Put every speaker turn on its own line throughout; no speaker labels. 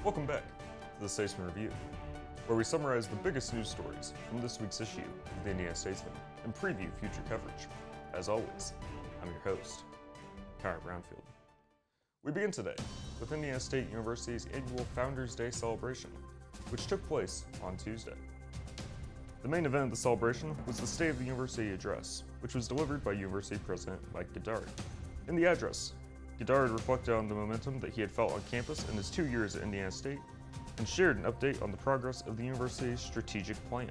Welcome back to the Statesman Review, where we summarize the biggest news stories from this week's issue of the Indiana Statesman and preview future coverage. As always, I'm your host, Kyle Brownfield. We begin today with Indiana State University's annual Founders Day celebration, which took place on Tuesday. The main event of the celebration was the State of the University address, which was delivered by University President Mike Goddard. In the address, Goddard reflected on the momentum that he had felt on campus in his 2 years at Indiana State and shared an update on the progress of the university's strategic plan,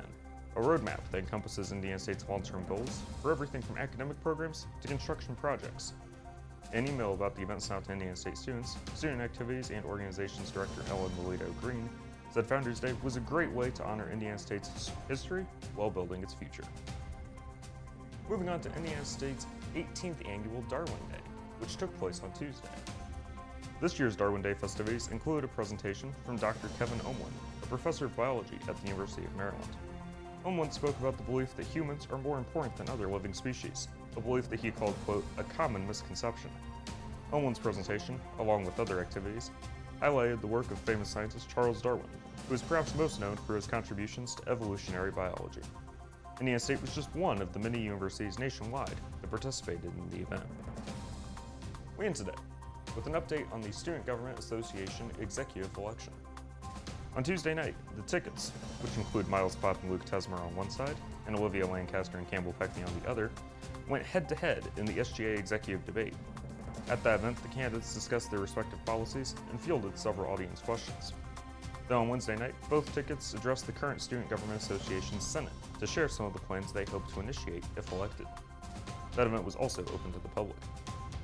a roadmap that encompasses Indiana State's long-term goals for everything from academic programs to construction projects. An email about the event sent out to Indiana State students, Student Activities and Organizations Director Ellen Melito Green said Founders Day was a great way to honor Indiana State's history while building its future. Moving on to Indiana State's 18th annual Darwin Day, which took place on Tuesday. This year's Darwin Day festivities included a presentation from Dr. Kevin Omlin, a professor of biology at the University of Maryland. Omlin spoke about the belief that humans are more important than other living species, a belief that he called, quote, a common misconception. Omlin's presentation, along with other activities, highlighted the work of famous scientist Charles Darwin, who is perhaps most known for his contributions to evolutionary biology. Indiana State was just one of the many universities nationwide that participated in the event. We end today with an update on the Student Government Association executive election. On Tuesday night, the tickets, which include Miles Clapp and Luke Tesmer on one side, and Olivia Lancaster and Campbell Peckney on the other, went head-to-head in the SGA executive debate. At that event, the candidates discussed their respective policies and fielded several audience questions. Then on Wednesday night, both tickets addressed the current Student Government Association's Senate to share some of the plans they hope to initiate if elected. That event was also open to the public.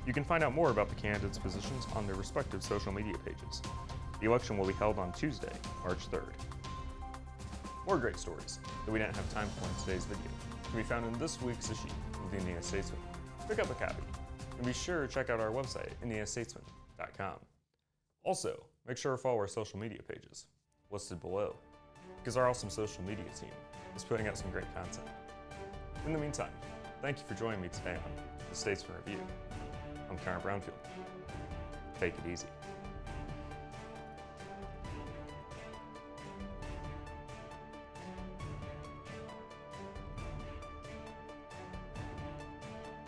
You can find out more about the candidates' positions on their respective social media pages. The election will be held on Tuesday, March 3rd. More great stories that we didn't have time for in today's video can be found in this week's issue of the Indiana Statesman. Pick up a copy, and be sure to check out our website, indianastatesman.com. Also, make sure to follow our social media pages, listed below, because our awesome social media team is putting out some great content. In the meantime, thank you for joining me today on the Statesman Review. I'm Kyle Brownfield. Take it easy.